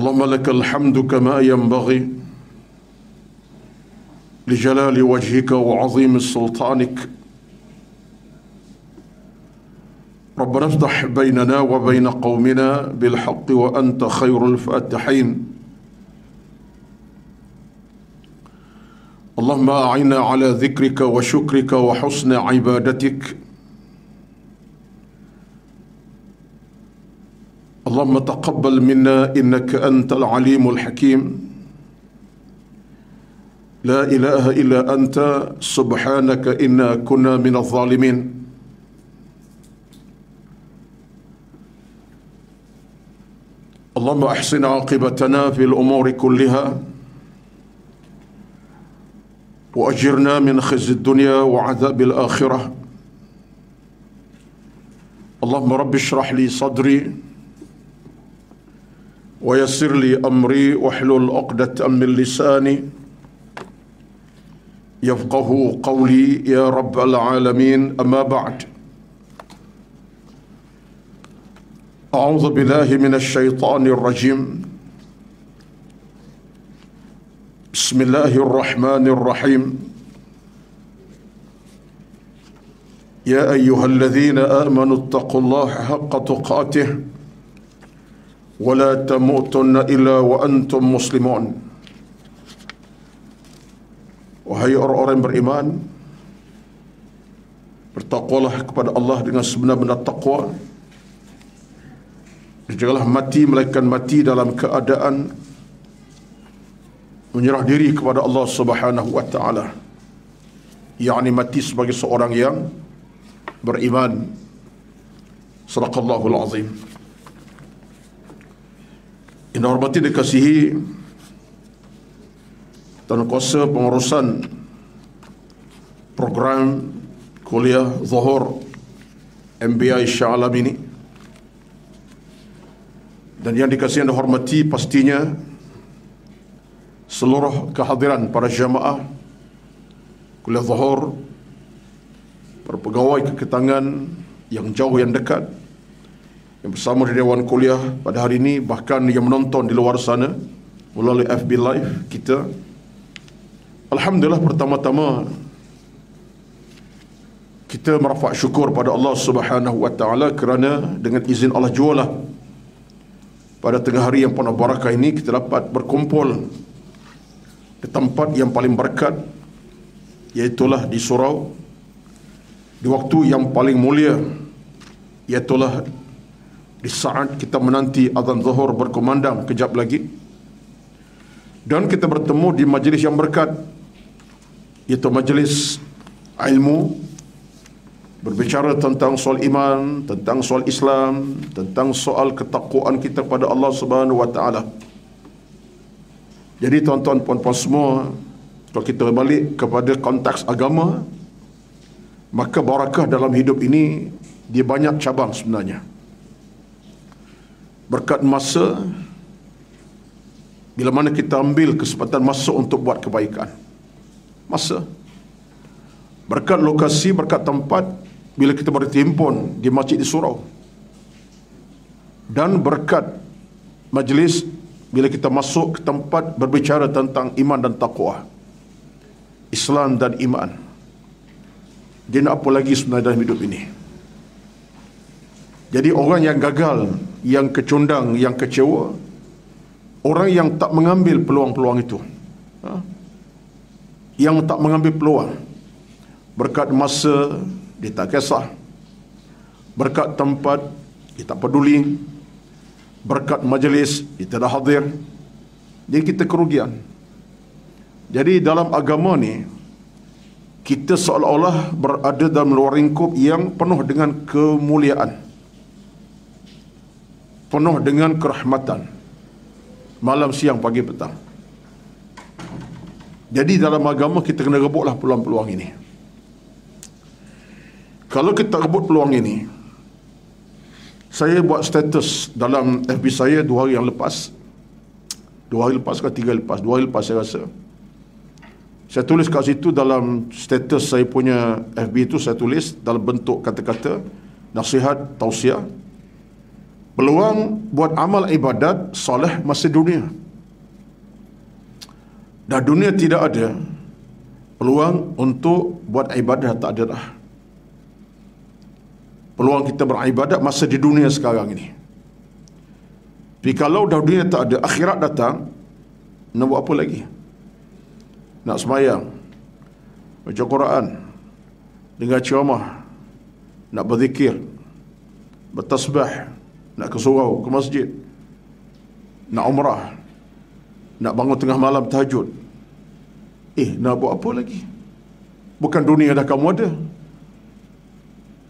اللهم لك الحمد كما ينبغي لجلال وجهك وعظيم سلطانك. ربنا افتح بيننا وبين قومنا بالحق وأنت خير الفاتحين. اللهم أعنا على ذكرك وشكرك وحسن عبادتك. اللهم تقبل منا إنك أنت العليم الحكيم. لا إله إلا أنت سبحانك إنا كنا من الظالمين. اللهم أحسن عاقبتنا في الأمور كلها وأجرنا من خزي الدنيا وعذاب الآخرة. اللهم رب اشرح لي صدري ويسر لي أمري واحلل عقدة من لساني يفقه قولي يا رب العالمين. أما بعد، أعوذ بالله من الشيطان الرجيم. بسم الله الرحمن الرحيم. يا أيها الذين آمنوا اتقوا الله حق تقاته ولا تموتن إلا وأنتم مسلمون. Wahai orang-orang beriman, bertakwalah kepada Allah dengan sebenar-benar takwa. Janganlah mati melainkan mati dalam keadaan menyerah diri kepada Allah Subhanahu wa taala, yakni mati sebagai seorang yang beriman. Sadaqallahul azim. Yang hormati dikasihi Tuan Kuasa pengurusan program kuliah Zuhur MBI Shah Alam ini, dan yang dikasihi dan hormati pastinya seluruh kehadiran para jamaah kuliah Zuhur, para pegawai keketangan yang jauh yang dekat yang bersama di Dewan Kuliah pada hari ini, bahkan yang menonton di luar sana melalui FB Live kita. Alhamdulillah, pertama-tama kita merafak syukur pada Allah Subhanahu wa taala kerana dengan izin Allah jualah pada tengah hari yang penuh barakah ini kita dapat berkumpul di tempat yang paling berkat, iaitulah di surau, di waktu yang paling mulia, iaitulah di saat kita menanti azan zuhur berkumandang kejap lagi, dan kita bertemu di majlis yang berkat, iaitu majlis ilmu, berbicara tentang soal iman, tentang soal Islam, tentang soal ketakwaan kita kepada Allah Subhanahu wa taala. Jadi tuan-tuan puan-puan semua, kalau kita balik kepada konteks agama, maka barakah dalam hidup ini dia banyak cabang sebenarnya. Berkat masa, bila mana kita ambil kesempatan masa untuk buat kebaikan. Masa. Berkat lokasi, berkat tempat, bila kita berhimpun di masjid di surau. Dan berkat majlis, bila kita masuk ke tempat berbicara tentang iman dan taqwa, Islam dan iman. Dia nak apa lagi sebenarnya dalam hidup ini? Jadi orang yang gagal, yang kecundang, yang kecewa, orang yang tak mengambil peluang-peluang itu, yang tak mengambil peluang. Berkat masa, dia tak kisah. Berkat tempat, dia tak peduli. Berkat majlis, dia tidak hadir. Jadi kita kerugian. Jadi dalam agama ni, kita seolah-olah berada dalam luar lingkup yang penuh dengan kemuliaan, penuh dengan kerahmatan, malam, siang, pagi, petang. Jadi dalam agama kita kena rebutlah peluang-peluang ini. Kalau kita rebut peluang ini, saya buat status dalam FB saya 2 hari yang lepas, 2 hari lepas ke 3 hari lepas, 2 hari lepas saya rasa, saya tulis kat situ dalam status saya punya FB itu, saya tulis dalam bentuk kata-kata nasihat, tausiah, peluang buat amal ibadat soleh masa dunia. Dah dunia tidak ada, peluang untuk buat ibadah tak ada dah. Peluang kita beribadat masa di dunia sekarang ini. Tapi kalau dah dunia tak ada, akhirat datang, nak buat apa lagi? Nak sembahyang, baca Quran, dengar ceramah, nak berzikir, bertasbih, nak ke surau, ke masjid, nak umrah, nak bangun tengah malam tahajud. Nak buat apa lagi? Bukan dunia dah kamu ada.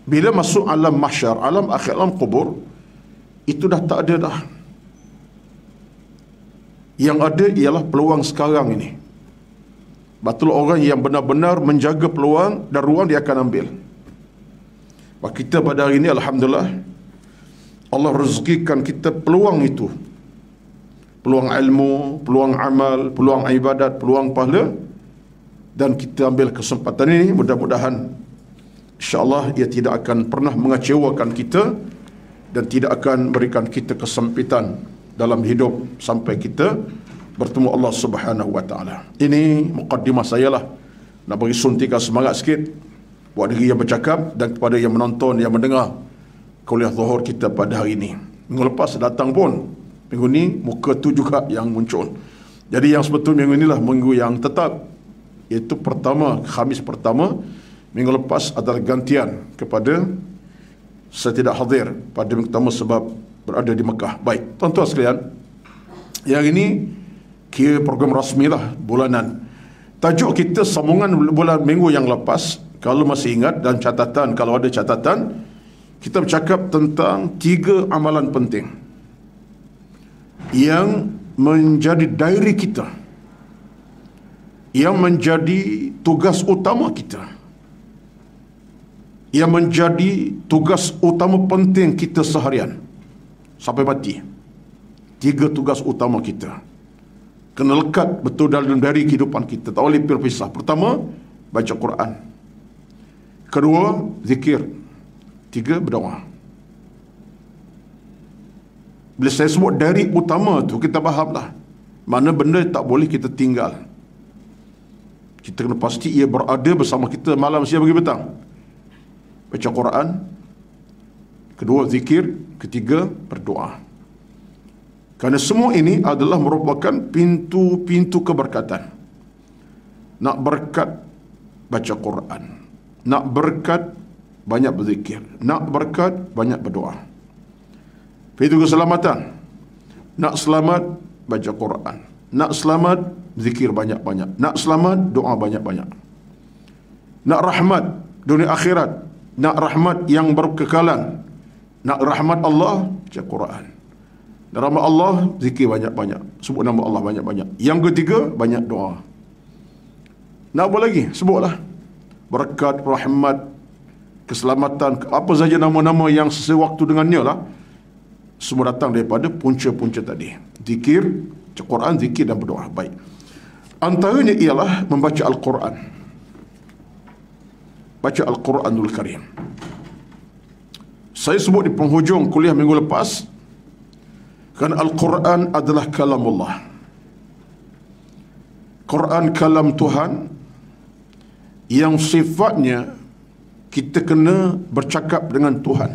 Bila masuk alam mahsyar, alam akhir, alam kubur, itu dah tak ada dah. Yang ada ialah peluang sekarang ini. Betul, orang yang benar-benar menjaga peluang dan ruang dia akan ambil. Kita pada hari ini alhamdulillah Allah rezekikan kita peluang itu. Peluang ilmu, peluang amal, peluang ibadat, peluang pahala, dan kita ambil kesempatan ini. Mudah-mudahan insya-Allah ia tidak akan pernah mengecewakan kita dan tidak akan berikan kita kesempitan dalam hidup sampai kita bertemu Allah Subhanahu wa taala. Ini mukaddimah saya lah, nak bagi suntikan semangat sikit buat diri yang bercakap dan kepada yang menonton, yang mendengar kuliah zuhur kita pada hari ini. Minggu lepas datang pun, minggu ni muka tu juga yang muncul. Jadi yang sebetulnya minggu inilah minggu yang tetap, iaitu pertama, Khamis pertama. Minggu lepas adalah gantian kepada saya tidak hadir pada minggu pertama sebab berada di Mekah. Baik, tuan-tuan sekalian, yang ini kira program rasmi lah, bulanan. Tajuk kita sambungan bulan minggu yang lepas, kalau masih ingat, dan catatan, kalau ada catatan, kita bercakap tentang 3 amalan penting yang menjadi diary kita, yang menjadi tugas utama kita, yang menjadi tugas utama penting kita seharian sampai mati. 3 tugas utama kita kena lekat betul dalam dari kehidupan kita, tak boleh berpisah. Pertama, baca Quran. Kedua, zikir. 3, berdoa. Bila saya sebut dari utama tu, kita fahamlah mana benda tak boleh kita tinggal. Kita kena pasti ia berada bersama kita malam, siang, pagi, petang. Baca Quran. Kedua, zikir. Ketiga, berdoa. Kerana semua ini adalah merupakan pintu-pintu keberkatan. Nak berkat, baca Quran. Nak berkat, banyak berzikir. Nak berkat, banyak berdoa. Pintu keselamatan. Nak selamat, baca Quran. Nak selamat, zikir banyak-banyak. Nak selamat, doa banyak-banyak. Nak rahmat dunia akhirat, nak rahmat yang berkekalan, nak rahmat Allah, baca Quran. Nak rahmat Allah, zikir banyak-banyak, sebut nama Allah banyak-banyak. Yang ketiga, banyak doa. Nak apa lagi? Sebutlah. Berkat, rahmat, keselamatan, apa saja nama-nama yang sesuai waktu dengannya lah, semua datang daripada punca-punca tadi. Zikir, baca Quran, zikir dan berdoa. Baik. Antaranya ialah membaca Al-Quran. Baca Al-Quranul Karim. Saya sebut di penghujung kuliah minggu lepas, kerana Al-Quran adalah kalamullah. Quran kalam Tuhan yang sifatnya kita kena bercakap dengan Tuhan.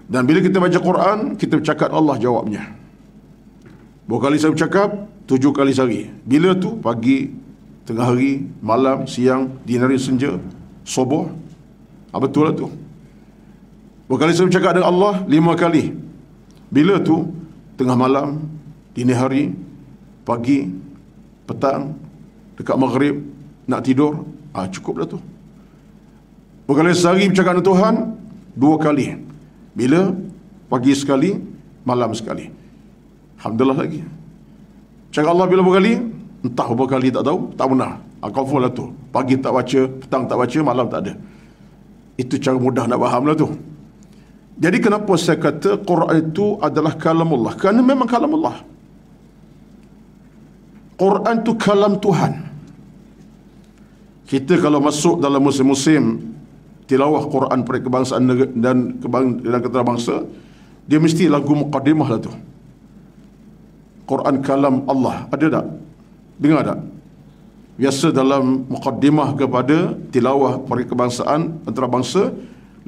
Dan bila kita baca Quran, kita bercakap, Allah jawabnya. Berapa kali saya bercakap? 7 kali sehari. Bila tu? Pagi, tengah hari, malam, siang, dini hari, senja, subuh. Betul lah tu. Berapa kali saya bercakap dengan Allah? 5 kali. Bila tu? Tengah malam, dini hari, pagi, petang, dekat maghrib, nak tidur. Cukup dah tu. Berapa kali sehari bercakap dengan Tuhan? 2 kali. Bila? Pagi sekali, malam sekali. Alhamdulillah lagi. Cakap Allah bila berkali? Entah berapa kali, tak tahu, tak pernah. Kafur lah tu. Pagi tak baca, petang tak baca, malam tak ada. Itu cara mudah nak faham lah tu. Jadi kenapa saya kata Quran itu adalah kalamullah? Kerana memang kalamullah. Quran itu kalam Tuhan. Kita kalau masuk dalam musim-musim tilawah Quran pada kebangsaan dan ketara bangsa, dia mesti lagu muqaddimah lah tu. Quran kalam Allah, ada tak? Dengar tak? Biasa dalam muqaddimah kepada tilawah perkebangsaan antarabangsa,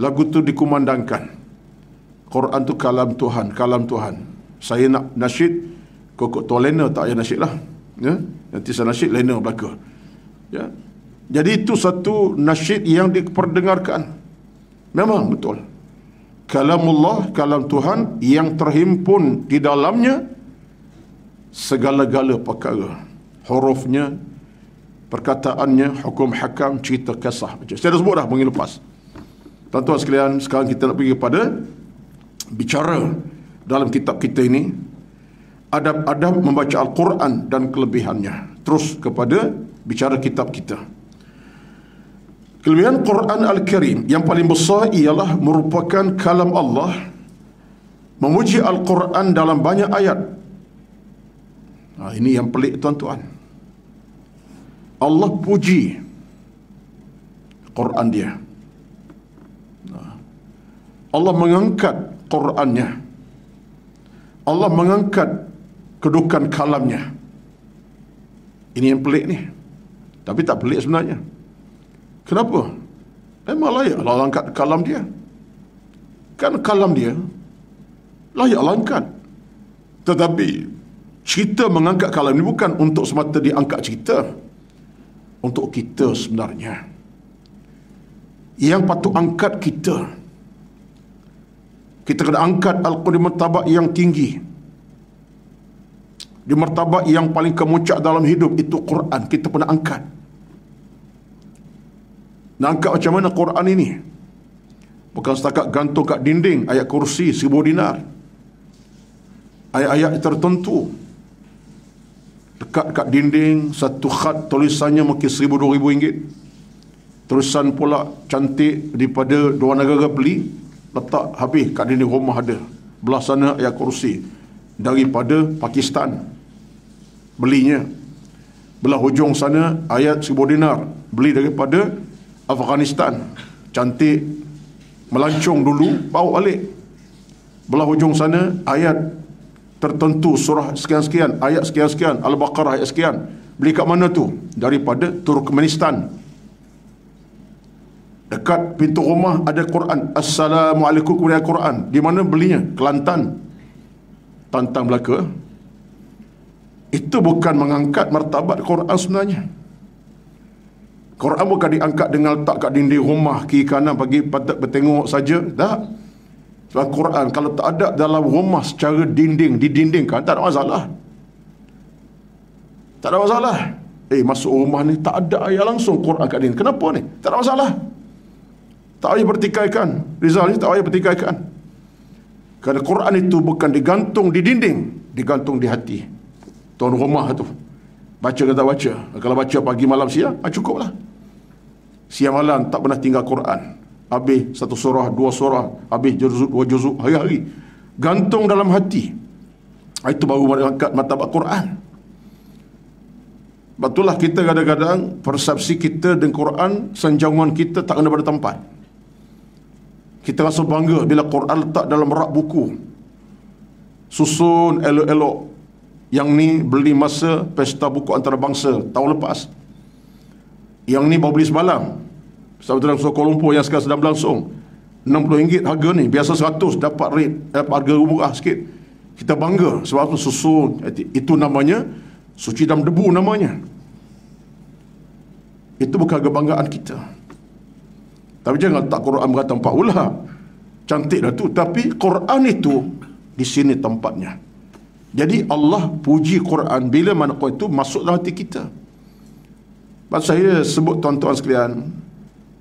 lagu tu dikumandangkan. Quran tu kalam Tuhan, kalam Tuhan. Saya nak nasyid, kok tuan lena tak payah nasyid lah. Ya? Nanti saya nasyid, lena belaka. Ya? Jadi itu satu nasyid yang diperdengarkan. Memang betul. Kalamullah, kalam Tuhan yang terhimpun di dalamnya segala-gala perkara. Hurufnya, perkataannya, hukum hakam, cerita kisah. Saya dah sebut dah minggu lepas. Tuan-tuan sekalian, sekarang kita nak pergi kepada bicara dalam kitab kita ini, adab-adab membaca Al-Quran dan kelebihannya. Terus kepada bicara kitab kita. Kelebihan Quran Al-Karim yang paling besar ialah merupakan kalam Allah. Memuji Al-Quran dalam banyak ayat. Ini yang pelik tuan-tuan. Allah puji Quran dia. Allah mengangkat Qurannya. Allah mengangkat kedudukan kalamnya. Ini yang pelik ni. Tapi tak pelik sebenarnya. Kenapa? Memang layak Allah angkat kalam dia. Kan kalam dia layak Allah angkat. Tetapi cerita mengangkat kalam ini bukan untuk semata diangkat cerita. Untuk kita sebenarnya. Yang patut angkat kita. Kita kena angkat Al-Quran di martabat yang tinggi. Di martabat yang paling kemuncak dalam hidup, itu Quran. Kita pernah angkat. Nak angkat macam mana Quran ini? Bukan setakat gantung kat dinding ayat kursi 1000 dinar. Ayat-ayat tertentu dekat kat dinding, satu khat tulisannya mungkin 1000-2000 ringgit. Tulisan pula cantik daripada dua negara beli, letak habis kat dinding rumah ada. Belah sana ayat kursi daripada Pakistan belinya. Belah hujung sana ayat 1000 dinar beli daripada Afghanistan. Cantik, melancong dulu, bawa balik. Belah hujung sana ayat tertentu, surah sekian-sekian, ayat sekian-sekian, Al-Baqarah ayat sekian. Beli kat mana tu? Daripada Turkmenistan. Dekat pintu rumah ada Quran. Assalamualaikum, kemudian Quran. Di mana belinya? Kelantan. Tantang belaka. Itu bukan mengangkat martabat Quran sebenarnya. Quran bukan diangkat dengan letak kat dinding rumah kiri kanan bagi patut bertengok saja. Tak. Sebab Quran kalau tak ada dalam rumah secara dinding, didindingkan, tak ada masalah. Tak ada masalah. Masuk rumah ni tak ada ayat langsung Quran kat dinding. Kenapa ni? Tak ada masalah. Tak payah bertikaikan. Rizal ni tak payah bertikaikan. Kerana Quran itu bukan digantung di dinding, digantung di hati tuan rumah tu. Baca ke tak baca? Kalau baca pagi malam siang, cukuplah. Siang malam tak pernah tinggal Quran. Habis satu surah, dua surah, habis juzuk, dua juzuk, hari-hari. Gantung dalam hati. Itu baru angkat martabat Quran. Betullah kita kadang-kadang persepsi kita dengan Quran, senjangan kita tak kena pada tempat. Kita rasa bangga bila Quran letak dalam rak buku. Susun elok-elok. Yang ni beli masa pesta buku antarabangsa tahun lepas. Yang ni baru beli semalam. Saudara Kuala Lumpur yang sekarang sedang berlangsung. RM60 harga ni. Biasa 100 dapat rate, harga murah sikit. Kita bangga sebab tu susun. Itu namanya suci dalam debu namanya. Itu bukan kebanggaan kita. Tapi jangan letak Quran berada tempat ulah. Cantik dah tu. Tapi Quran itu di sini tempatnya. Jadi Allah puji Quran bila mana Quran itu masuk dalam hati kita. Maksud saya sebut tuan-tuan sekalian,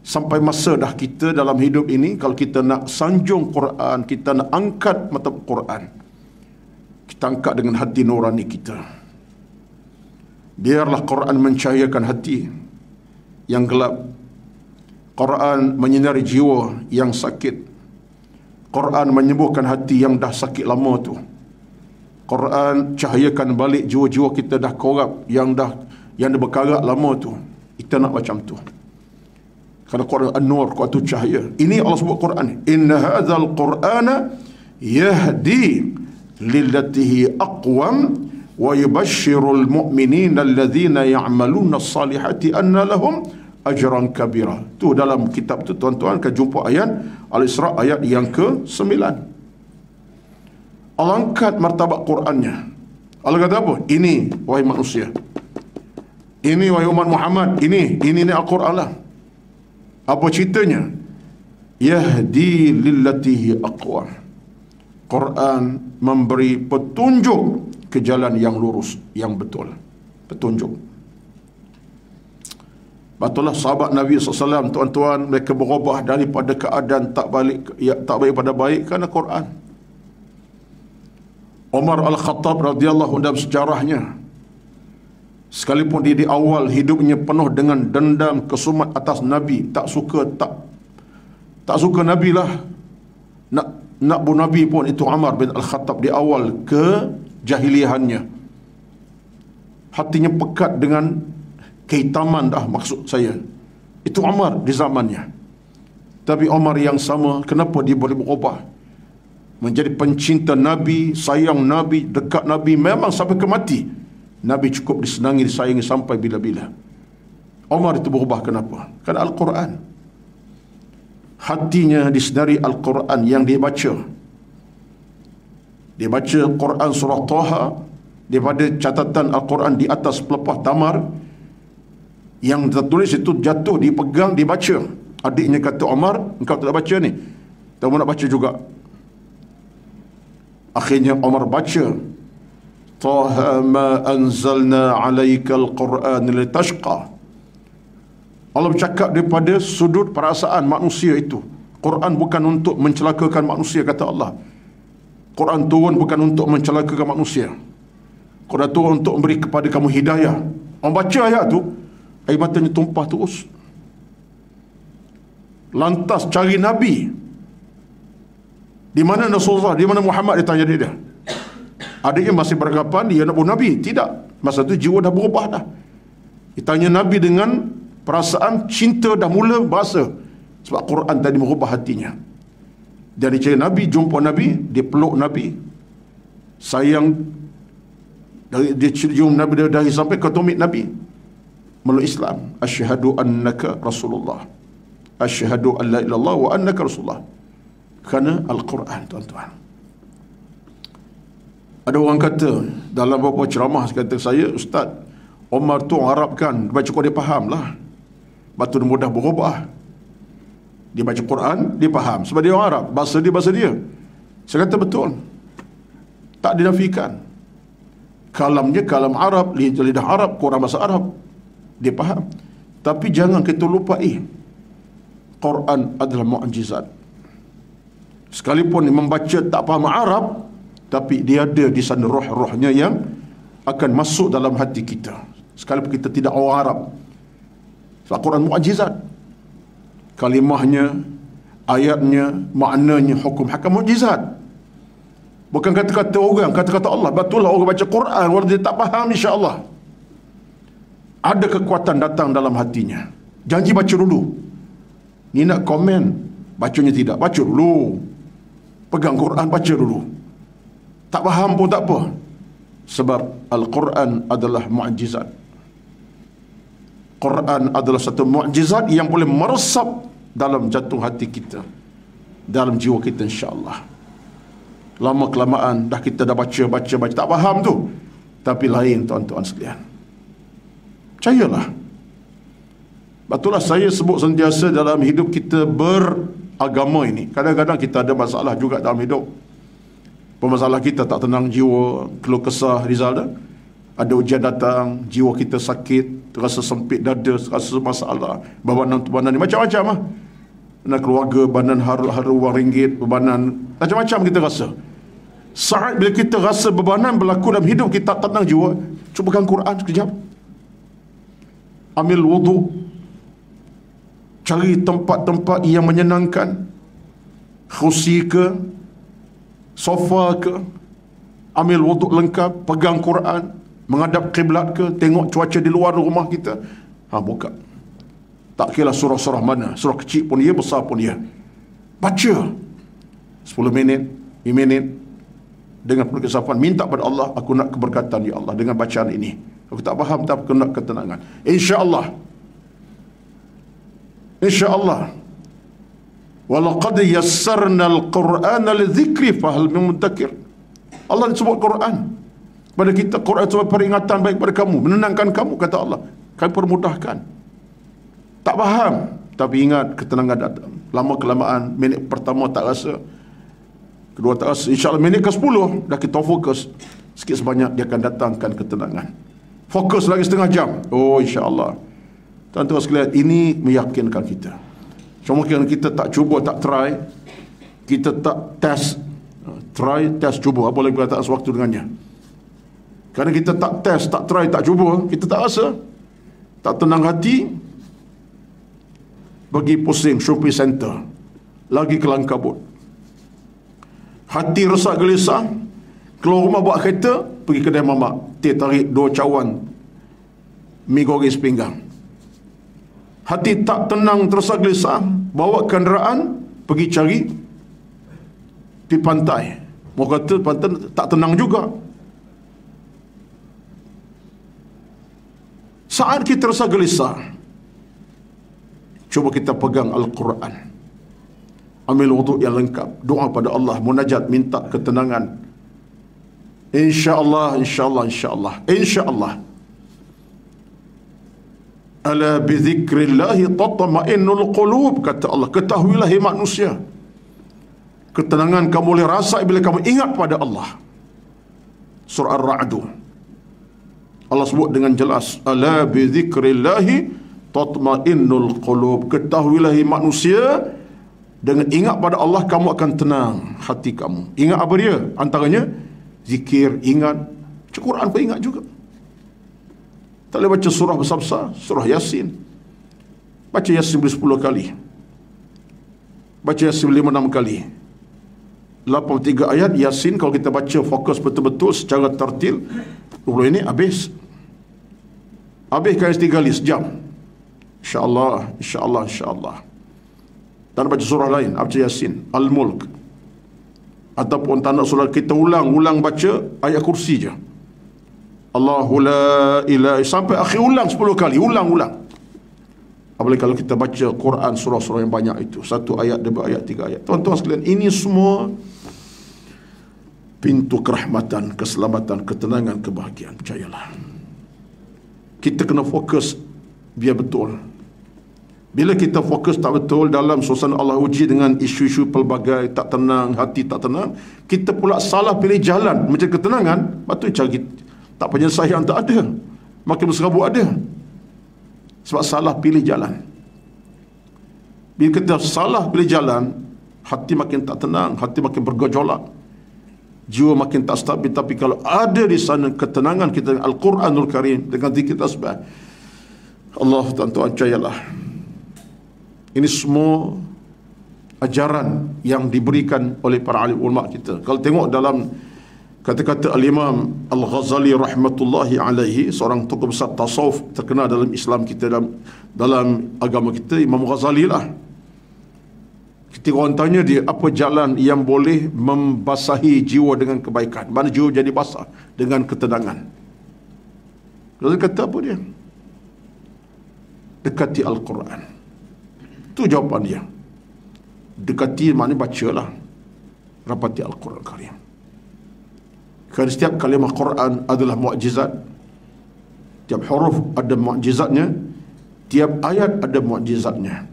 sampai masa dah kita dalam hidup ini, kalau kita nak sanjung Quran, kita nak angkat mata Quran, kita angkat dengan hati nurani kita. Biarlah Quran mencahayakan hati yang gelap. Quran menyinari jiwa yang sakit. Quran menyembuhkan hati yang dah sakit lama tu. Quran cahayakan balik jiwa-jiwa kita dah korup, yang dah berkarat lama tu. Kita nak macam tu. Kerana Quran An-Nur, Quran tu cahaya. Ini Allah sebut Quran. Inna hadzal Qur'ana yahdi lillatihi aqwam wa yubashshirul mu'minina alladhina ya'maluna as-salihati anna lahum ajran kabira. Tu dalam kitab tu tuan-tuan akan jumpa ayat Al-Isra ayat yang ke-9. Allah angkat martabat Qurannya. Allah kata apa? Ini wahai manusia, ini wahai umat Muhammad, ini Al-Quran lah. Apa ceritanya? Yahdi lillatihi aqwam. Quran memberi petunjuk ke jalan yang lurus, yang betul. Petunjuk. Betullah sahabat Nabi SAW, tuan-tuan, mereka berubah daripada keadaan tak baik pada baik kerana Quran. Umar Al-Khattab radhiyallahu anhu dalam sejarahnya, sekalipun dia di awal hidupnya penuh dengan dendam kesumat atas Nabi, tak suka Nabi lah, nak bunuh Nabi pun, itu Umar bin Al-Khattab di awal kejahiliahannya. Hatinya pekat dengan kehitaman dah, maksud saya. Itu Umar di zamannya. Tapi Umar yang sama, kenapa dia boleh berubah? Menjadi pencinta Nabi, sayang Nabi, dekat Nabi, memang sampai ke mati. Nabi cukup disenangi, disayangi sampai bila-bila. Umar itu berubah kenapa? Kerana Al-Quran. Hatinya disedari Al-Quran yang dia baca. Dia baca Quran surah Taha, daripada catatan Al-Quran di atas pelepah tamar, yang tertulis itu jatuh, dipegang, dibaca. Adiknya kata, Umar, engkau tak baca ni? Tak nak baca juga. Akhirnya Umar baca, Taha ma anzalna alaika al-Quran litashqa. Allah bercakap daripada sudut perasaan manusia itu. Quran bukan untuk mencelakakan manusia, kata Allah. Quran turun bukan untuk mencelakakan manusia. Quran turun untuk memberi kepada kamu hidayah. Orang baca ayat tu, air matanya tumpah terus. Lantas cari Nabi. Di mana Rasulullah, di mana Muhammad, dia tanya dia. Adanya masih beranggapan dia nak bunuh Nabi. Tidak. Masa tu jiwa dah berubah dah. Dia tanya Nabi dengan perasaan cinta dah mula berasa. Sebab Quran tadi merubah hatinya. Dia cari Nabi, jumpa Nabi, dia peluk Nabi. Sayang, dia cium Nabi dari sampai ke tumit Nabi. Meluk Islam. Asyhadu annaka Rasulullah. Asyhadu an la ilaha illallah wa annaka Rasulullah. Kerana Al-Quran, tuan-tuan. Ada orang kata dalam beberapa ceramah, kata saya, Ustaz, Umar tu Arab kan, baca Quran dia faham lah, batu dia mudah berubah. Dia baca Quran, dia faham, sebab dia orang Arab, bahasa dia. Saya kata betul, tak dinafikan. Kalamnya kalam Arab, lidah Arab, Quran bahasa Arab, dia faham. Tapi jangan kita lupai, Quran adalah mukjizat. Sekalipun membaca tak faham Arab, tapi dia ada di sana roh-rohnya yang akan masuk dalam hati kita, sekalipun kita tidak orang Arab. Sebab Quran mukjizat. Kalimahnya, ayatnya, maknanya, hukum hakam mukjizat. Bukan kata-kata orang, kata-kata Allah. Betul lah orang baca Quran, orang dia tak faham, insya-Allah ada kekuatan datang dalam hatinya. Janji baca dulu. Ni nak komen, bacanya tidak, baca dulu. Pegang Quran, baca dulu. Tak faham pun tak apa. Sebab Al-Quran adalah mukjizat. Quran adalah satu mukjizat yang boleh meresap dalam jantung hati kita, dalam jiwa kita, insya-Allah. Lama kelamaan dah kita dah baca, tak faham tu. Tapi lain, tuan-tuan sekalian. Percayalah. Betullah saya sebut sentiasa dalam hidup kita beragama ini, kadang-kadang kita ada masalah juga dalam hidup. Pemasalah kita tak tenang jiwa, keluh kesah, Rizal dah. Ada ujian datang, jiwa kita sakit, terasa sempit dada, terasa masalah, bebanan-bebanan ni macam-macam lah. Nak keluarga, bebanan haru wang ringgit, bebanan macam-macam kita rasa. Saat bila kita rasa bebanan berlaku dalam hidup kita tak tenang jiwa, cuba pegang Quran sekejap. Ambil wudu, cari tempat-tempat yang menyenangkan, kursi ke, sofa ke, ambil wuduk lengkap, pegang Quran, menghadap kiblat ke, tengok cuaca di luar rumah kita, buka. Tak kira surah-surah mana, surah kecil pun dia, besar pun dia, baca 10 minit, minit dengan penuh kesabaran minta pada Allah, aku nak keberkatan ya Allah dengan bacaan ini. Aku tak faham tapi aku nak ketenangan. Insya-Allah. Insya-Allah. Walaqad yassarna al-Qur'ana lidzikri fahal min mudzakir. Allah sebut Quran pada kita, Quran sebagai peringatan baik pada kamu, menenangkan kamu, kata Allah. Kami permudahkan. Tak faham, tapi ingat ketenangan datang. Lama kelamaan, minit pertama tak rasa, kedua tak rasa, insya-Allah minit ke-10 dah kita fokus sikit sebanyak, dia akan datangkan ketenangan. Fokus lagi setengah jam, oh insya-Allah. Tuan-tuan sekalian, ini meyakinkan kita. Cuma kita tak cuba, tak try, kita tak test, try, test, cuba, apa lagi perkataan sewaktu dengannya. Kerana kita tak test, tak try, tak cuba, kita tak rasa, tak tenang hati, pergi pusing shopping center, lagi kelang kabut, hati resah gelisah, keluar rumah buat kereta, pergi kedai mamak, teh tarik 2 cawan mi goreng sepinggang. Hati tak tenang, terasa gelisah, bawa kenderaan pergi cari di pantai. Mau kata pantai tak tenang juga. Saat kita rasa gelisah, cuba kita pegang Al-Quran, ambil wuduk yang lengkap, doa pada Allah, munajat, minta ketenangan. InsyaAllah, insyaAllah, insyaAllah, insyaAllah. Ala bizikrillahi tatma'innul qulub, kata Allah. Ketahuilah hai manusia, ketenangan kamu boleh rasa bila kamu ingat pada Allah. Surah Ar-Ra'du, Allah sebut dengan jelas, ala bizikrillahi tatma'innul qulub. Ketahuilah hai manusia, dengan ingat pada Allah kamu akan tenang hati kamu. Ingat apa dia? Antaranya zikir, ingat. Quran pun ingat juga. Tak boleh baca surah besar-besar, surah Yasin. Baca Yasin boleh 10 kali. Baca Yasin 5-6 kali. 83 ayat Yasin kalau kita baca fokus betul-betul secara tertil, 20 ini habis. Habiskan 3 kali sejam. InsyaAllah, insyaAllah, insyaAllah. Dan baca surah lain, baca Yasin, Al-Mulk. Ataupun tak nak surah, kita ulang baca ayat kursi je. Allahu la ilaha, sampai akhir ulang 10 kali, ulang. Apalagi kalau kita baca Quran surah-surah yang banyak itu, 1 ayat, 2 ayat, 3 ayat. Tuan-tuan sekalian, ini semua pintu kerahmatan, keselamatan, ketenangan, kebahagiaan. Percayalah. Kita kena fokus biar betul. Bila kita fokus tak betul dalam suasana Allah uji dengan isu-isu pelbagai, tak tenang, hati tak tenang, kita pula salah pilih jalan mencari ketenangan, patut cari tak penyelesaian, tak ada, makin berserabut ada, sebab salah pilih jalan. Bila kita salah pilih jalan, hati makin tak tenang, hati makin bergejolak, jiwa makin tak stabil. Tapi kalau ada di sana ketenangan kita dengan Al-Quranul Karim, dengan zikir tasbih, Allah, tuan-tuan, percayalah, ini semua ajaran yang diberikan oleh para alim ulama kita. Kalau tengok dalam kata-kata Al-Imam Al-Ghazali rahmatullahi alaihi, seorang tokoh besar tasawuf terkenal dalam Islam kita, dalam agama kita, Imam Ghazali lah. Ketika orang tanya dia, apa jalan yang boleh membasahi jiwa dengan kebaikan, mana jiwa jadi basah dengan ketenangan? Lalu kata apa dia? Dekati Al-Quran. Itu jawapan dia. Dekati maknanya bacalah, rapati Al-Quran Karim. Kerana setiap kalimah Quran adalah mukjizat. Tiap huruf ada mukjizatnya, tiap ayat ada mukjizatnya.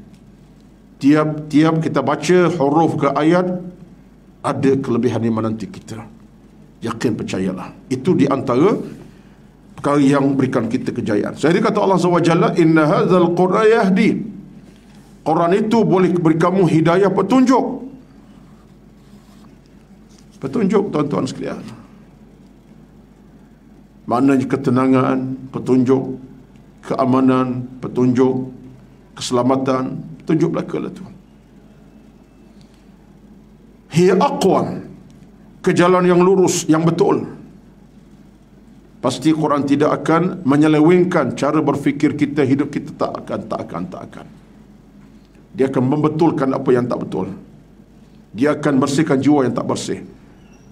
Tiap kita baca huruf ke ayat ada kelebihan yang menanti kita. Yakin, percayalah. Itu di antara perkara yang berikan kita kejayaan. Jadi kata Allah SWT, inna hadzal Qur'an yahdi. Quran itu boleh beri kamu hidayah, petunjuk. Petunjuk, tuan-tuan sekalian. Maknanya ketenangan, petunjuk, keamanan, petunjuk, keselamatan, petunjuk belaka lah tu. Hiya aqwam, ke jalan yang lurus, yang betul. Pasti Quran tidak akan menyelewengkan cara berfikir kita, hidup kita, tak akan. Dia akan membetulkan apa yang tak betul. Dia akan bersihkan jiwa yang tak bersih.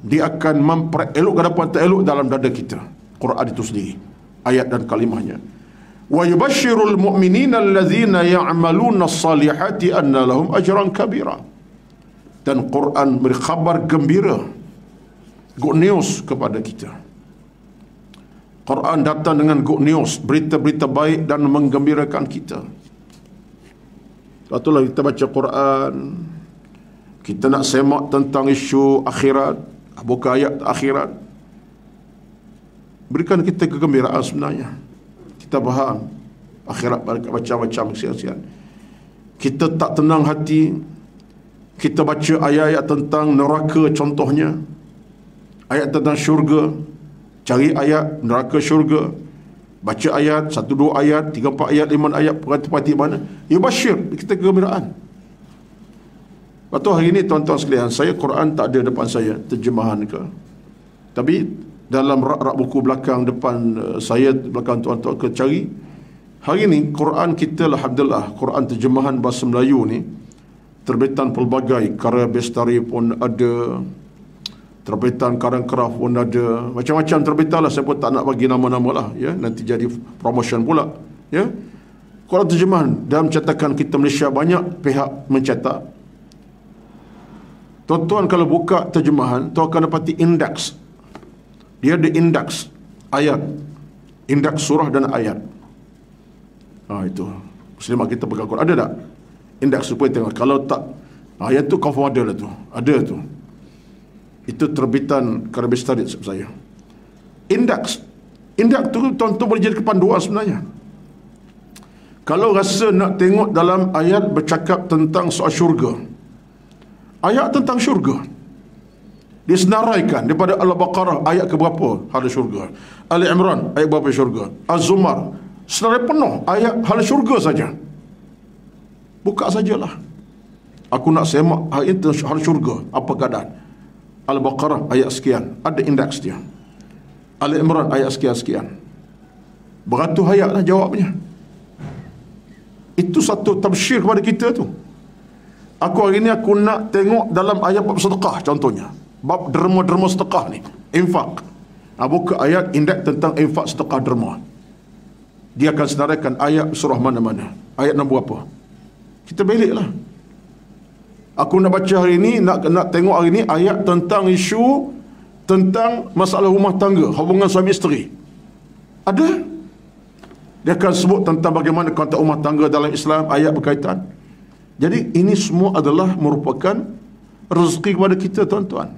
dia akan memperelok ke depan terelok dalam dada kita. Quran itu sendiri, ayat dan kalimahnya. Wa yubashshirul mu'minina allazina ya'maluna as-salihati anna lahum ajran kabira. Dan Quran beri khabar gembira, good news kepada kita. Quran datang dengan good news, berita-berita baik dan menggembirakan kita. Itulah kita baca Quran, kita nak semak tentang isu akhirat, buka ayat akhirat, berikan kita kegembiraan sebenarnya. Kita faham akhirat macam-macam kesian-kesian. Kita tak tenang hati, kita baca ayat-ayat tentang neraka contohnya, ayat tentang syurga, cari ayat neraka syurga, baca ayat 1, 2 ayat, 3, 4 ayat, 5 ayat, perhati mana, yubasyir, kita kegembiraan. Waktu hari ini tuan-tuan sekalian, saya Quran tak ada depan saya, terjemahan ke, tapi dalam rak-rak buku belakang depan saya, belakang tuan-tuan ke cari, hari ini Quran kita alhamdulillah, Quran terjemahan bahasa Melayu ni, terbitan pelbagai, Karya Bestari pun ada, terbitan Karang Kraf pun ada, macam-macam terbitan lah. Saya pun tak nak bagi nama-nama lah, ya, nanti jadi promotion pula, ya. Quran terjemahan dalam cetakan kita Malaysia, banyak pihak mencetak. Tuan-tuan kalau buka terjemahan, tuan akan dapati indeks. Dia ada indeks ayat, indeks surah dan ayat. Itu Muslimah kita pegang Quran, ada tak indeks supaya tengok? Kalau tak, ayat tu confirm ada lah tu, ada tu. Itu terbitan Karya Bestari saya. Indeks tu tuan-tuan boleh jadi kepanduan sebenarnya. Kalau rasa nak tengok dalam ayat bercakap tentang soal syurga, ayat tentang syurga, dia senaraikan daripada Al-Baqarah ayat ke berapa hal syurga, Ali Imran ayat berapa syurga, Az-Zumar senarai penuh ayat hal syurga saja. Buka sajalah, aku nak semak ayat hal syurga apa keadaan. Al-Baqarah ayat sekian, ada indeks dia. Ali Imran ayat sekian-sekian, beratus ayat lah jawabnya. Itu satu tabsyir kepada kita tu. Aku hari ni aku nak tengok dalam ayat bab sedekah contohnya, bab derma-derma sedekah ni, infak. Buka ayat indeks tentang infak sedekah derma, dia akan senaraikan ayat surah mana-mana, ayat nombor apa. Kita beliklah. Aku nak baca hari ni, nak tengok hari ni ayat tentang isu tentang masalah rumah tangga, hubungan suami isteri. Ada. Dia akan sebut tentang bagaimana konteks rumah tangga dalam Islam, ayat berkaitan. Jadi ini semua adalah merupakan rezeki kepada kita tuan-tuan.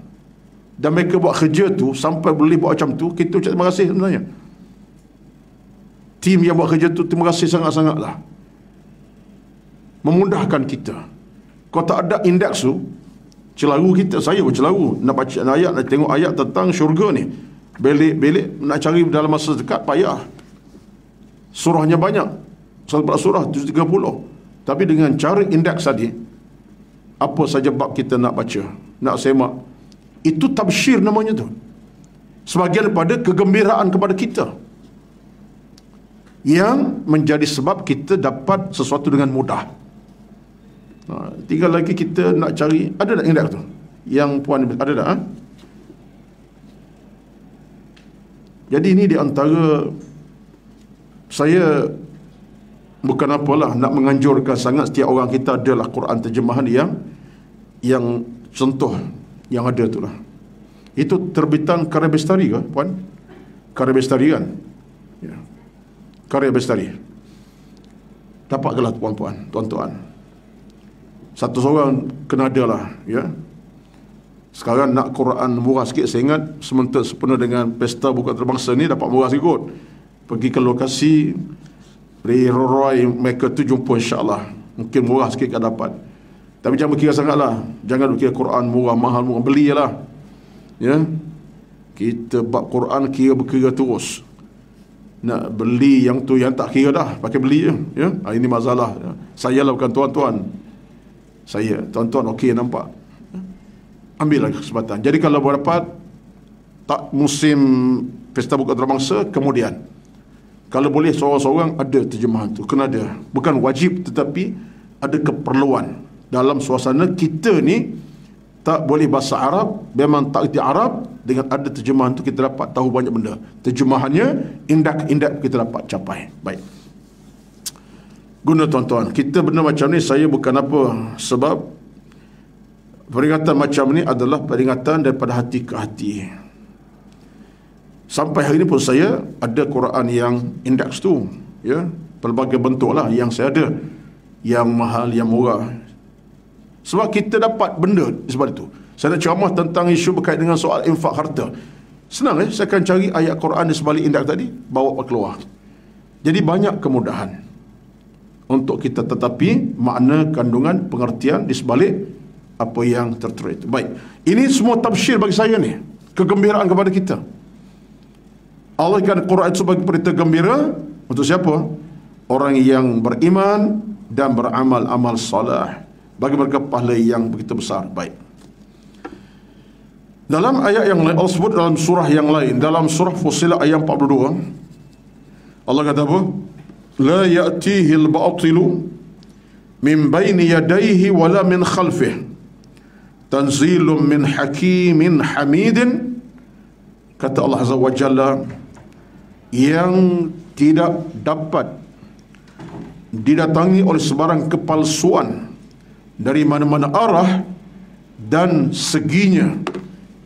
Dan mereka buat kerja tu sampai boleh buat macam tu, kita ucap terima kasih sebenarnya. Tim yang buat kerja tu, terima kasih sangat-sangatlah. Memudahkan kita. Kalau tak ada indeks tu, celaru kita, saya pun celaru. Nak baca ayat, nak tengok ayat tentang syurga ni, belik-belik nak cari dalam masa dekat payah. Surahnya banyak, 11 surah, 730. Tapi dengan cara indeks tadi, apa saja bab kita nak baca, nak semak, itu tabsyir namanya tu. Sebagian daripada kegembiraan kepada kita, yang menjadi sebab kita dapat sesuatu dengan mudah. Tinggal lagi kita nak cari, ada tak indeks tu? Yang puan ada tak? Jadi ini di antara, saya bukan apalah nak menganjurkan sangat setiap orang kita adalah Quran terjemahan yang contoh yang ada tu lah. Itu terbitan Karya Bestari ke puan? Karya Bestari kan? Ya. Karya Bestari. Dapat ke lah puan-puan, tuan-tuan? Satu seorang kena ada lah, ya. Sekarang nak Quran murah sikit, saya ingat sementara sempena dengan pesta buka antarabangsa ni dapat murah sikit. Pergi ke lokasi dari Roy mereka tu jumpa, insyaAllah mungkin murah sikit kan dapat. Tapi jangan berkira sangat lah, jangan berkira Quran murah, mahal, murah, beli lah, ya. Kita bab Quran kira berkira terus. Nak beli yang tu yang tak kira dah, pakai beli je, ya. Ini masalah, ya. Saya lah bukan tuan-tuan. Saya, tuan-tuan okey nampak, ambillah kesempatan. Jadi kalau dapat tak musim pesta buka antarabangsa, kemudian kalau boleh seorang-seorang ada terjemahan tu, kena ada. Bukan wajib, tetapi ada keperluan dalam suasana kita ni tak boleh bahasa Arab, memang tak erti Arab, dengan ada terjemahan tu kita dapat tahu banyak benda. Terjemahannya indak-indak kita dapat capai. Baik. Guna tuan-tuan, kita benda macam ni saya bukan apa, sebab peringatan macam ni adalah peringatan daripada hati ke hati. Sampai hari ini pun saya ada Quran yang indeks tu, ya, pelbagai bentuk lah yang saya ada, yang mahal, yang murah. Sebab kita dapat benda sebab itu. Saya nak ceramah tentang isu berkait dengan soal infak harta. Senang saya akan cari ayat Quran di sebalik indeks tadi, bawa keluar. Jadi banyak kemudahan untuk kita tetapi makna, kandungan, pengertian di sebalik apa yang tertera itu. Baik. Ini semua tafsir bagi saya ni, kegembiraan kepada kita. Allah kan Quran itu sebagai berita gembira untuk siapa? Orang yang beriman dan beramal-amal salah, bagi mereka pahala yang begitu besar. Baik. Dalam ayat yang lain Allah sebut, dalam surah yang lain, dalam surah Fussilat ayat 42, Allah kata apa? La ya'tihi al-batilu min baini yadayhi wala min khalfih tanzilun min hakimin hamidin. Kata Allah Azza wa Jalla, yang tidak dapat didatangi oleh sebarang kepalsuan dari mana-mana arah dan seginya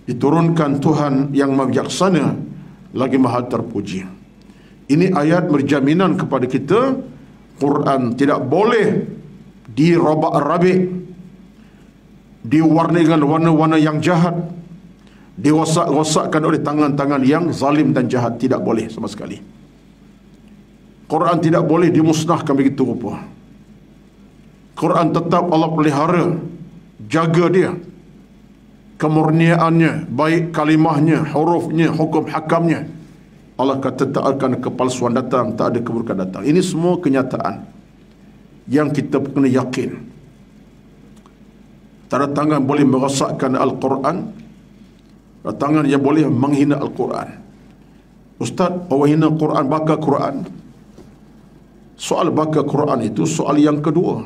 diturunkan Tuhan yang bijaksana lagi maha terpuji. Ini ayat berjaminan kepada kita Quran tidak boleh dirobak-rabik, diwarnai dengan warna-warna yang jahat, dirosak-rosakkan oleh tangan-tangan yang zalim dan jahat. Tidak boleh sama sekali. Quran tidak boleh dimusnahkan begitu rupa. Quran tetap Allah pelihara, jaga dia, kemurniaannya, baik kalimahnya, hurufnya, hukum hakamnya. Allah kata tak akan kepalsuan datang, tak ada keburukan datang. Ini semua kenyataan yang kita kena yakin. Tanda tangan boleh merosakkan Al-Quran, tanda tangan yang boleh menghina Al-Quran. Ustaz, orang hina Quran, bakar Quran. Soal bakar Quran itu soal yang kedua.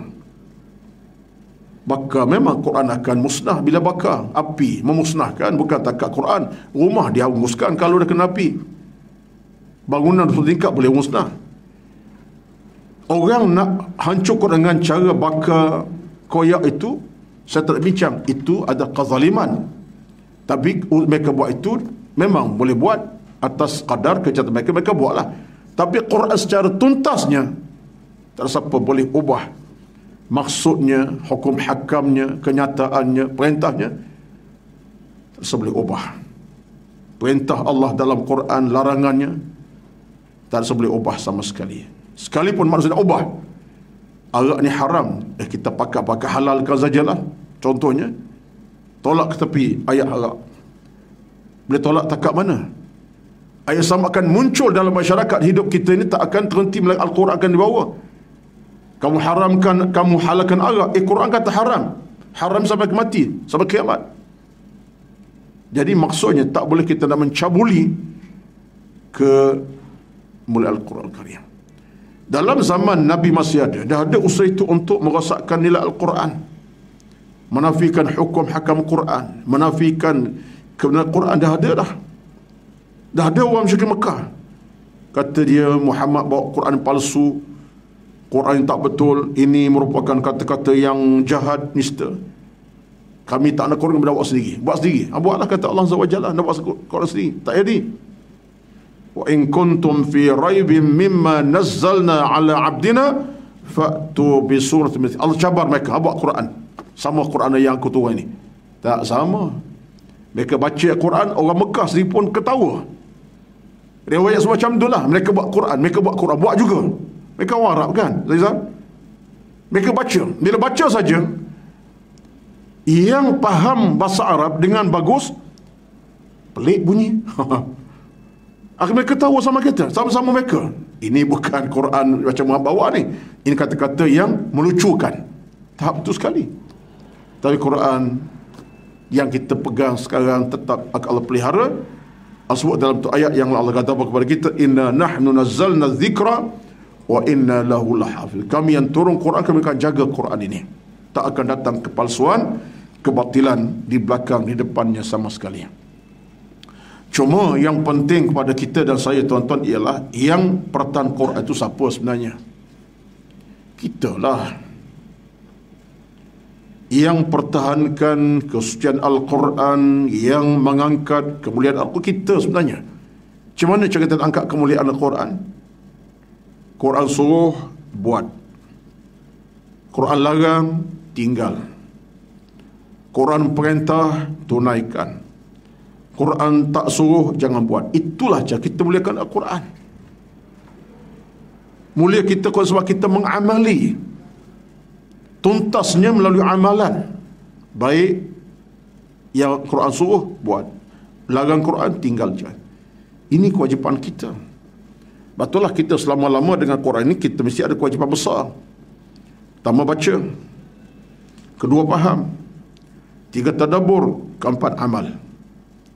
Bakar, memang Quran akan musnah bila bakar. Api memusnahkan, bukan takat Quran. Rumah dihanguskan kalau dah kena api. Bangunan bertingkat boleh musnah. Orang nak hancurkan dengan cara bakar koyak itu, saya tak bincang, itu ada kezaliman. Tapi mereka buat itu memang boleh buat atas kadar kejahatan mereka, mereka buatlah. Tapi Quran secara tuntasnya tak ada siapa boleh ubah maksudnya, hukum hakamnya, kenyataannya, perintahnya. Tak ada siapa boleh ubah. Perintah Allah dalam Quran, larangannya, tak ada siapa boleh ubah sama sekali. Sekalipun manusia nak ubah, arak ni haram, kita pakai halalkan sajalah. Contohnya, tolak ke tepi ayat arak. Boleh tolak tak kat mana? Ayat sama akan muncul dalam masyarakat hidup kita ini, tak akan terhenti melainkan Al-Quran akan dibawa. Kamu haramkan, kamu halalkan arak, Quran kata haram. Haram sampai mati, sampai kiamat. Jadi maksudnya tak boleh kita nak mencabuli ke mulai Al-Quran Al-Karim. Dalam zaman Nabi masih ada, dah ada usaha itu untuk merosakkan nilai Al-Quran, menafikan hukum hakam Quran, menafikan kebenaran Quran. Dah ada orang musyrik Mekah kata dia Muhammad bawa Quran palsu, Quran yang tak betul, ini merupakan kata-kata yang jahat, nista. Kami tak nak Quran, buat sendiri. Buatlah, kata Allah Azza wa Jalla, nak buat Quran sendiri. Tak jadi. Wa in kuntum fi raibin mimma nazzalna ala abdina fa'tu bi suratin mithli. Allah cabar mereka, buat Quran sama Quran yang aku turun ini. Tak sama. Mereka baca Quran, orang Mekah sendiri pun ketawa. Riwayat semacam itulah. Mereka buat Quran, buat juga. Mereka orang Arab kan, Zaizal? Mereka baca. Bila baca saja, yang faham bahasa Arab dengan bagus, pelik bunyi. Akhirnya mereka tahu sama kita, sama-sama mereka. Ini bukan Quran macam Muhammad bawa ni. Ini kata-kata yang melucukan. Tahap itu sekali. Tapi Quran yang kita pegang sekarang tetap akan Allah pelihara. Allah sebut dalam tu ayat yang Allah kata kepada kita, inna nahnu nazzalna dzikra wa inna lahu lahafiz. Kami yang turun Quran, kami akan jaga Quran ini. Tak akan datang kepalsuan, kebatilan di belakang, di depannya sama sekali. Cuma yang penting kepada kita dan saya tuan-tuan ialah yang pertahan Quran itu siapa sebenarnya? Kita lah yang pertahankan kesucian Al-Quran, yang mengangkat kemuliaan Al-Quran. Kita sebenarnya macam mana cara kita angkat kemuliaan Al-Quran? Quran suruh, buat. Quran larang, tinggal. Quran perintah, tunaikan. Quran tak suruh, jangan buat. Itulah cara kita muliakan Al-Quran. Mulia kita sebab kita mengamali. Tuntasnya melalui amalan. Baik yang Quran suruh, buat. Larang Quran, tinggal je. Ini kewajipan kita. Betullah kita selama-lama dengan Quran ini, kita mesti ada kewajipan besar. Pertama, baca. Kedua, faham. Tiga, tadabbur. Keempat, amal.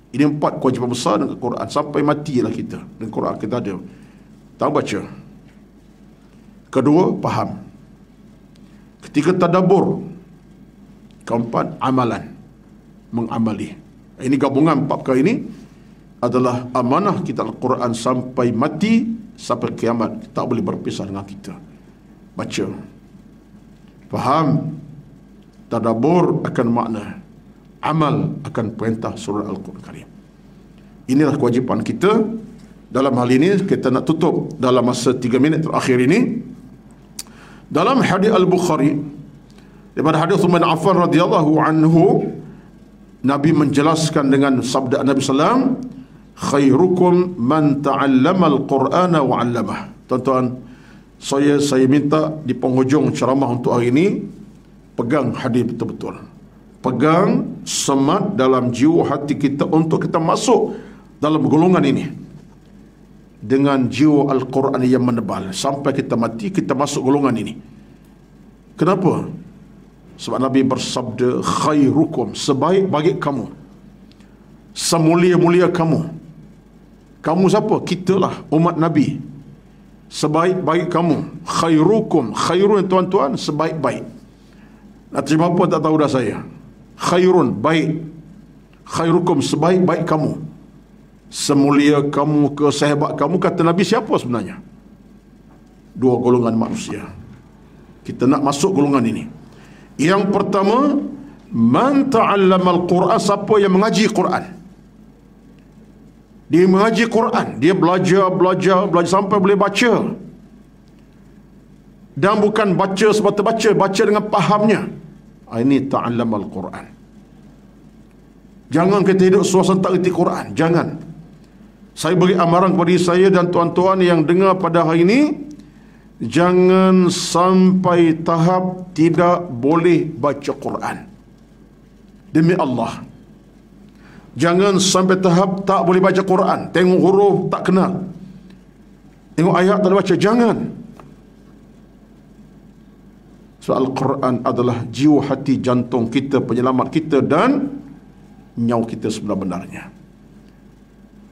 Ini 4 kewajipan besar dengan Quran. Sampai matilah kita dengan Quran kita ada. Tahu baca. Kedua, faham. Ketiga, tadabbur. Keempat, amalan. Mengamali. Ini gabungan 4 perkara ini adalah amanah kita Al-Quran sampai mati, sampai kiamat. Tak boleh berpisah dengan kita. Baca. Faham. Tadabbur akan makna. Amal akan perintah surah Al-Quran Karim. Inilah kewajipan kita. Dalam hal ini kita nak tutup dalam masa 3 minit terakhir ini. Dalam hadis Al-Bukhari, daripada hadis Uthman Affan radhiyallahu anhu, Nabi menjelaskan dengan sabda Nabi sallam, khairukum man ta'allama al-Qur'ana wa 'allamah. Tuan-tuan, saya minta di penghujung ceramah untuk hari ini, pegang hadis betul-betul. Pegang semat dalam jiwa hati kita untuk kita masuk dalam golongan ini dengan jiwa Al-Quran yang menebal. Sampai kita mati, kita masuk golongan ini. Kenapa? Sebab Nabi bersabda, khairukum, sebaik bagi kamu, semulia-mulia kamu. Kamu siapa? Kitalah umat Nabi. Sebaik-baik kamu. Khairukum, khairun tuan-tuan, sebaik-baik. Nak terjemah apa tak tahu dah saya. Khairun, baik. Khairukum, sebaik-baik kamu. Semulia kamu, kesehebat kamu. Kata Nabi, siapa sebenarnya? 2 golongan manusia. Kita nak masuk golongan ini. Yang pertama, man ta'allama al-Quran, siapa yang mengaji Quran. Dia mengaji Quran, dia belajar sampai boleh baca. Dan bukan baca semata baca dengan fahamnya. Ini ta'allama al-Quran. Jangan kita hidup suasana tak reti Quran. Jangan. Saya beri amaran kepada saya dan tuan-tuan yang dengar pada hari ini, jangan sampai tahap tidak boleh baca Quran. Demi Allah. Jangan sampai tahap tak boleh baca Quran. Tengok huruf tak kenal. Tengok ayat tak boleh baca. Jangan. So, Al-Quran adalah jiwa hati jantung kita, penyelamat kita dan nyawa kita sebenar-benarnya.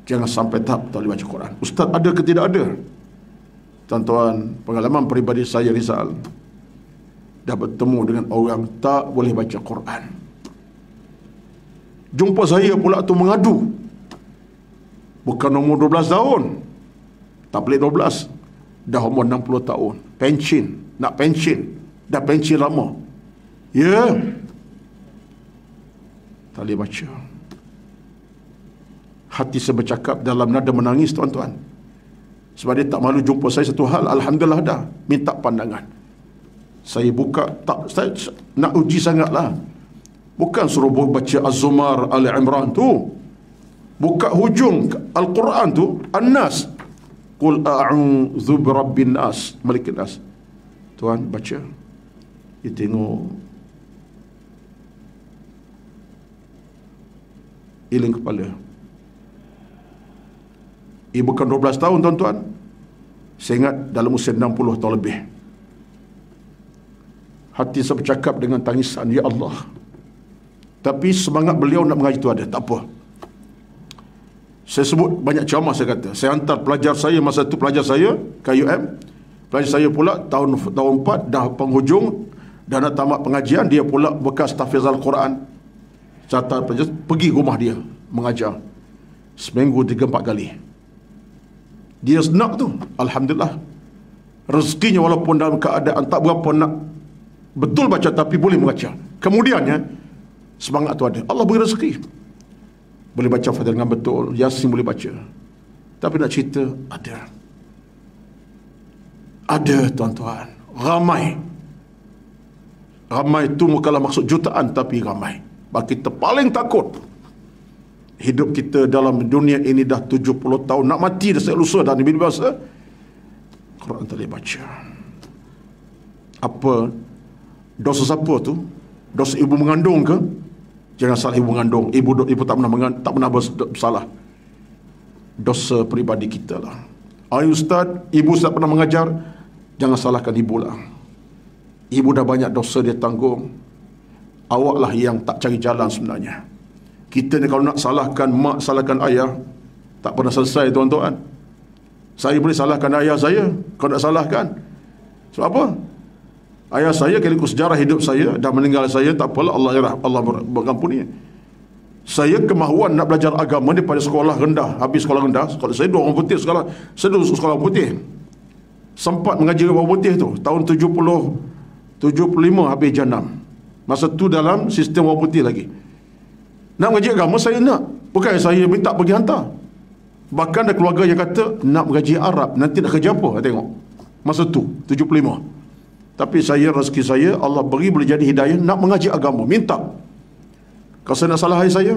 Jangan sampai tahap tak boleh baca Quran. Ustaz, ada ke tidak ada? Tuan-tuan, pengalaman peribadi saya, Rizal, dah bertemu dengan orang tak boleh baca Quran. Jumpa saya pula tu mengadu. Bukan umur 12 tahun. Tak boleh 12. Dah umur 60 tahun. Pension. Nak pension. Dah pension lama. Ya. Tak boleh baca. Hati saya bercakap dalam nada menangis, tuan-tuan. Sebab dia tak malu jumpa saya satu hal. Alhamdulillah dah. Minta pandangan. Saya buka. Saya nak uji sangatlah. Bukan suruh baca Az-Zumar, Al-Imran tu. Buka hujung Al-Quran tu, An-Nas. Qul a'udzu birabbin nas, Malikin nas. Tuan baca. Dia tengok. Iling kepala. Bukan 12 tahun, tuan-tuan. Saya ingat dalam usia 60 tahun lebih. Hati saya bercakap dengan tangisan, ya Allah. Tapi semangat beliau nak mengaji itu ada. Tak apa. Saya sebut banyak ceramah, saya kata. Saya hantar pelajar saya, masa itu pelajar saya, KUM. Pelajar saya pula tahun 4, dah penghujung, dah nak tamat pengajian, dia pula bekas tahfiz Al-Quran. catat pergi rumah dia mengajar seminggu 3-4 kali. Dia senang tu, alhamdulillah. Rezekinya walaupun dalam keadaan tak berapa nak betul baca, tapi boleh mengajar. Kemudiannya semangat tu ada, Allah beri rezeki, boleh baca Fatihah dengan betul, Yasin boleh baca. Tapi nak cerita, ada tuan-tuan, ramai tu bukanlah maksud jutaan, tapi ramai. Bagi kita paling takut hidup kita dalam dunia ini dah 70 tahun, nak mati dah lusa dah ni, bila bahasa Quran tak boleh baca. Apa dosa siapa tu? Dosa ibu mengandung ke? Jangan salah ibu mengandung. Ibu tak pernah bersalah. Dosa peribadi kita lah. Ustaz, ibu tak pernah mengajar, jangan salahkan ibu lah. Ibu dah banyak dosa dia tanggung. Awaklah yang tak cari jalan sebenarnya. Kita ni kalau nak salahkan mak, salahkan ayah, tak pernah selesai tuan-tuan. Saya boleh salahkan ayah saya kalau nak salahkan. Sebab apa? Ayah saya, kalau ikut sejarah hidup saya, dah meninggal saya, tak apalah, Allah mengampuni. Saya kemahuan nak belajar agama daripada sekolah rendah. Habis sekolah rendah, saya dua orang putih sekolah. Saya duduk sekolah putih. Sempat mengaji orang putih tu tahun 75 habis Jan 6. Masa tu dalam sistem orang putih lagi. Nak mengaji agama saya nak. Bukan saya minta pergi hantar. Bahkan ada keluarga yang kata nak mengaji Arab, nanti nak kerja apa? Tengok. Masa tu 75. Tapi saya, rezeki saya Allah beri boleh jadi hidayah nak mengaji agama, minta. Kalau saya nak salah ayah saya,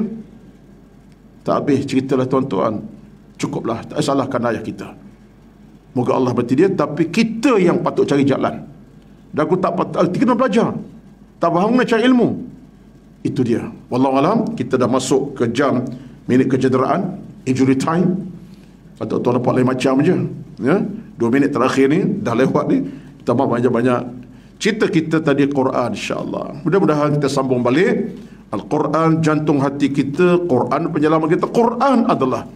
tak habis ceritalah tuan-tuan. Cukuplah, tak salahkan ayah kita. Moga Allah berhati dia, tapi kita yang patut cari jalan. Dan aku tak patut, kita kena belajar. Tak faham nak cari ilmu. Itu dia. Wallahualam, kita dah masuk ke jam minit kecederaan, injury time. Patut tuan dapat lain macam je. Ya? 2 minit terakhir ni, dah lewat ni. Kita maaf banyak-banyak. Cerita kita tadi Quran, insyaAllah. Mudah-mudahan kita sambung balik. Al-Quran jantung hati kita, Quran penyelamat kita. Quran adalah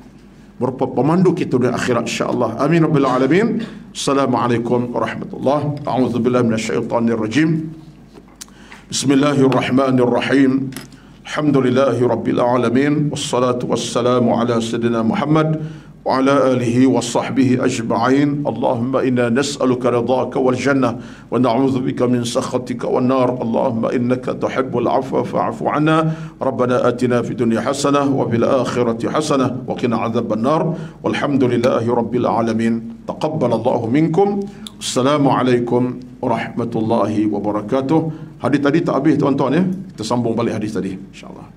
merupakan pemandu kita di akhirat, insyaAllah. Amin rabbil alamin. Assalamualaikum warahmatullahi wabarakatuh. A'udzubillahi minasyaitanirrajim. Bismillahirrahmanirrahim. Alhamdulillahi rabbil alamin. Wassalatu wassalamu ala sayyidina Muhammad wa ala alihi wa sahbihi ajma'in. Allahumma inna nas'aluka ridhaka wal jannah wa na'udzu bika min sakhatika wan nar. Allahumma innaka tuhibbul 'afwa fa'fu 'anna. Rabbana atina fid dunya hasanah wa fil akhirati hasanah wa qina 'adzaban nar. Walhamdulillahi rabbil alamin. Taqabbalallahu minkum. Assalamualaikum warahmatullahi wabarakatuh. Hadis tadi tak habis tuan-tuan ya. Kita sambung balik hadis tadi, insya-Allah.